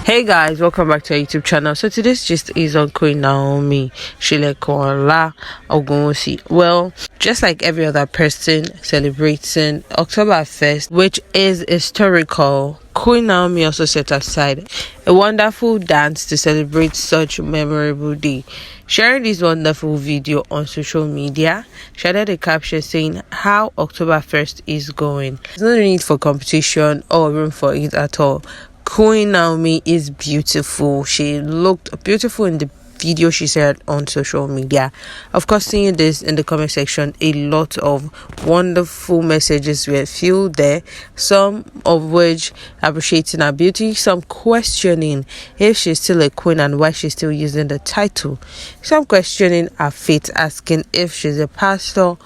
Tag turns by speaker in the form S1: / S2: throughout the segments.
S1: Hey guys, welcome back to our YouTube channel. So today's gist is on Queen Naomi Shilekola Ogunwusi. Well, just like every other person celebrating October 1st, which is historical, Queen Naomi also set aside a wonderful dance to celebrate such a memorable day. Sharing this wonderful video on social media, she added a caption saying how October 1st is going. There's no need for competition or room for it at all. Queen Naomi is beautiful. She looked beautiful in the video she shared on social media. Of course, seeing this in the comment section, a lot of wonderful messages were filled there, some of which appreciating her beauty, some questioning if she's still a queen and why she's still using the title, some questioning her faith, asking if she's a pastor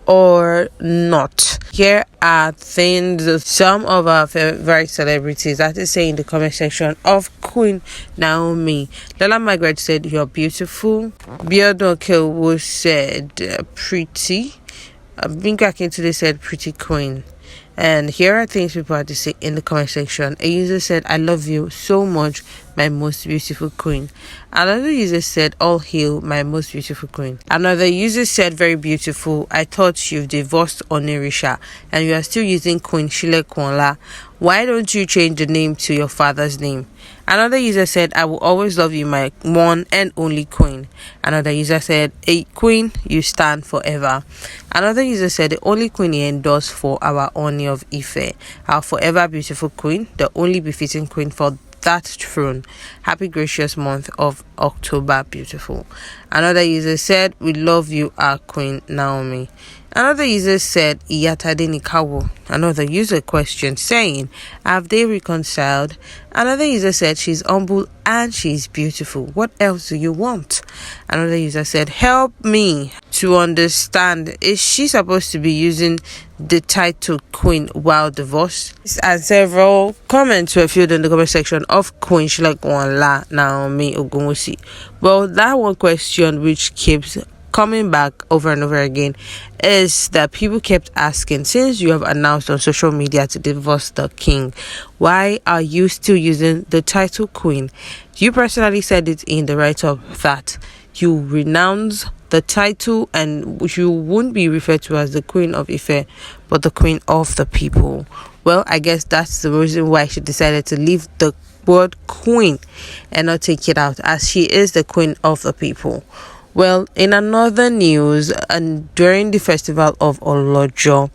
S1: or not. Here are things some of our favorite celebrities had to say in the comment section of Queen Naomi. Lola Margaret said, "You're beautiful." Biodun Okewo said, "Pretty." Binka Akintunde said, "Pretty queen." And here are things people had to say in the comment section. A user said, "I love you so much, my most beautiful queen." Another user said, "All hail my most beautiful queen." Another user said, "Very beautiful. I thought you've divorced Ooni Of Ife and you are still using Queen Shilekola. Why don't you change the name to your father's name?" Another user said, "I will always love you, my one and only queen." Another user said, "A queen, you stand forever." Another user said, "The only queen he endorsed for our Ooni Of Ife, our forever beautiful queen, the only befitting queen for that throne. Happy gracious month of October, beautiful." Another user said, "We love you, our Queen Naomi." Another user said, "Iyatade Nikawo." Another user questioned, saying, "Have they reconciled?" Another user said, "She's humble and she's beautiful. What else do you want?" Another user said, "Help me to understand. Is she supposed to be using the title Queen while divorced?" And several comments were filled in the comment section of Queen Shilekola Naomi Ogunwusi. Well, that one question which keeps coming back over and over again is that people kept asking, since you have announced on social media to divorce the king, why are you still using the title Queen? You personally said it in the write-up that you renounce the title and you won't be referred to as the Queen of Ife but the Queen of the people. Well, I guess that's the reason why she decided to leave the word queen and not take it out, as she is the queen of the people. Well, in another news, and during the festival of Olojo,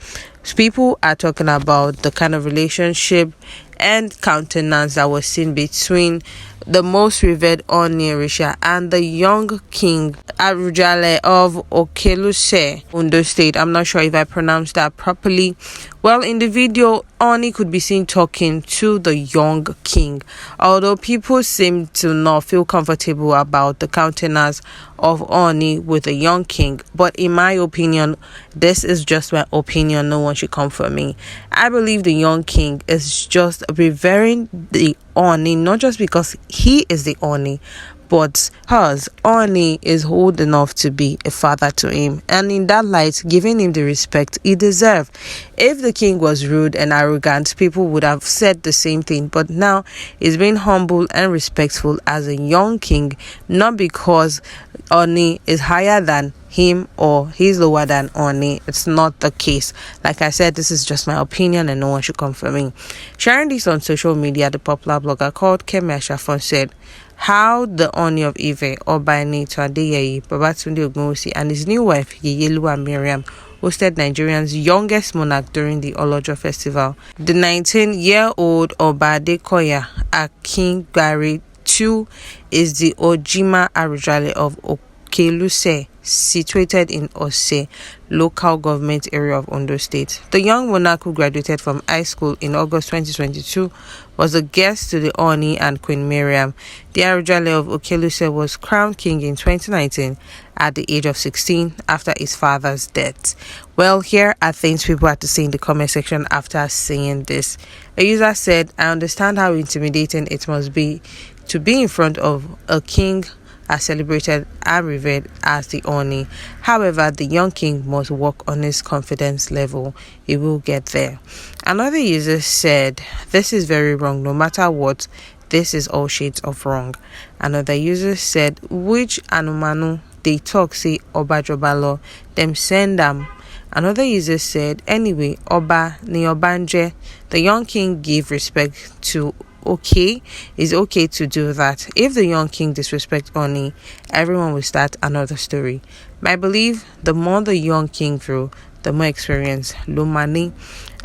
S1: people are talking about the kind of relationship and countenance that was seen between the most revered Ooni Of Ife and the young king Arujale of Okeluse, Ondo State. I'm not sure if I pronounced that properly. Well, in the video, Ooni could be seen talking to the young king, although people seem to not feel comfortable about the countenance of Ooni with the young king. But in my opinion, this is just my opinion. No one should come for me. I believe the young king is just revering the Ooni, not just because he is the Ooni, but because Ooni is old enough to be a father to him, and in that light, giving him the respect he deserves. If the king was rude and arrogant, people would have said the same thing, but now he's being humble and respectful as a young king, not because Ooni is higher than him or he's lower than Ooni. It's not the case. Like I said, this is just my opinion and no one should come for me. Sharing this on social media, the popular blogger called Kemi Ashafon said, how the Ooni of Ife, Obani to Adeyeye, Babatunde Ogunwusi, and his new wife, Yeyelua Miriam, hosted Nigeria's youngest monarch during the Olojo festival. The 19-year-old Oba Adekoya Akingbari II is the Ojima Arujale of Okeluse, situated in Ose, local government area of Ondo State. The young monarch, who graduated from high school in August 2022, was a guest to the Ooni and Queen Miriam. The Arujale of Okeluse was crowned king in 2019 at the age of 16 after his father's death. Well, here are things people had to say in the comment section after seeing this. A user said, "I understand how intimidating it must be to be in front of a king as celebrated and revered as the Ooni. However, the young king must work on his confidence level. He will get there." Another user said, "This is very wrong. No matter what, This is all shades of wrong. Another user said, which Anumanu they talk say Oba Jobalo, them send them. Another user said, anyway, Oba ni Obanje, the young king gave respect to okay, it's okay to do that. If the young king disrespect Oni, everyone will start another story. I believe the more the young king grew, the more experience Lumani.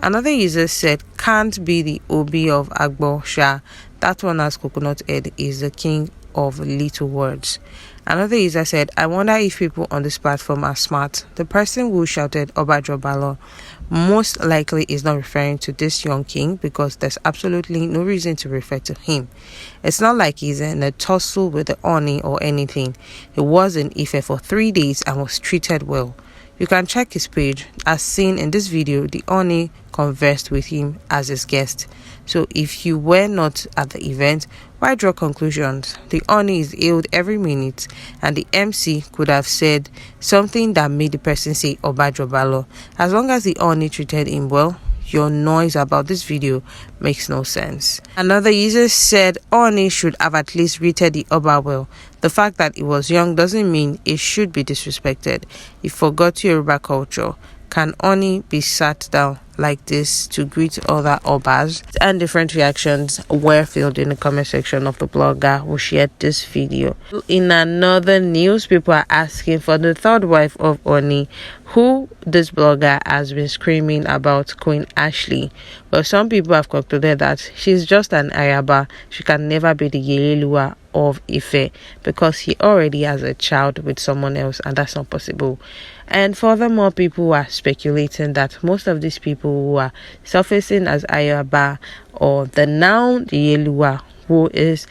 S1: Another user said, can't be the Obi of Agbo Shah. That one has coconut head is the king of little words. Another user said, I wonder if people on this platform are smart. The person who shouted Oba Jobalo most likely is not referring to this young king because there's absolutely no reason to refer to him. It's not like he's in a tussle with the Oni or anything. He was in Ife for 3 days and was treated well. You can check his page. As seen in this video, the Oni conversed with him as his guest. So if you were not at the event, why draw conclusions? The Oni is hailed every minute, and the MC could have said something that made the person say Oba Jobalo. As long as the Oni treated him well, your noise about this video makes no sense. Another user said Oni should have at least greeted the Oba well. The fact that he was young doesn't mean it should be disrespected. He forgot Yoruba culture. Can Oni be sat down like this to greet other Obas? And different reactions were filled in the comment section of the blogger who shared this video. In another news, people are asking for the third wife of Oni, who this blogger has been screaming about, Queen Ashley. But some people have concluded that she's just an Ayaba. She can never be the Yelelua of Ife because he already has a child with someone else, and that's not possible. And furthermore, people are speculating that most of these people who are surfacing as Ayaba or the now Yelelua, who is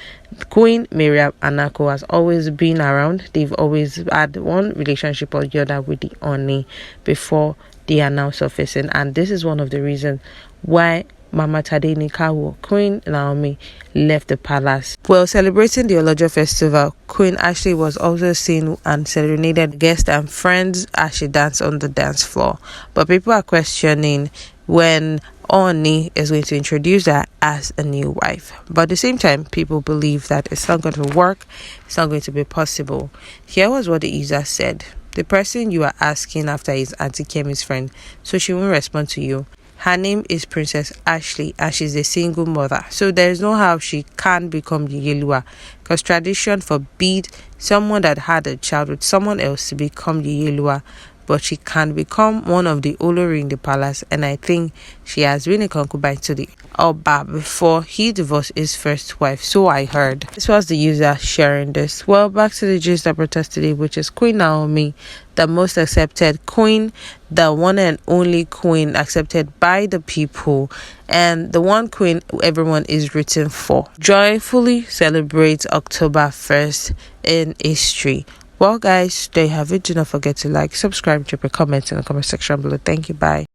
S1: Queen Miriam Anako, has always been around. They've always had one relationship or the other with the Oni before they are now surfacing, and this is one of the reasons why Mama Tade Nikawo, Queen Naomi, left the palace. While celebrating the Olojo festival, Queen Ashley was also seen and serenaded guests and friends as she danced on the dance floor. But people are questioning when Oni is going to introduce her as a new wife. But at the same time, people believe that it's not going to work, it's not going to be possible. Here was what the user said. The person you are asking after is Auntie Kemi's friend, so she won't respond to you. Her name is Princess Ashley and she's a single mother. So there is no how she can become Yelelua, because tradition forbid someone that had a child with someone else to become Yelelua. But she can become one of the Olori in the palace, and I think she has been a concubine to the Oba before he divorced his first wife, so I heard. This was the user sharing this. Well, back to the gist that brought us today, which is Queen Naomi, the most accepted queen, the one and only queen accepted by the people, and the one queen everyone is rooting for. Joyfully celebrate October 1st in history. Well, guys, there you have it. Do not forget to like, subscribe, drop a comment in the comment section below. Thank you. Bye.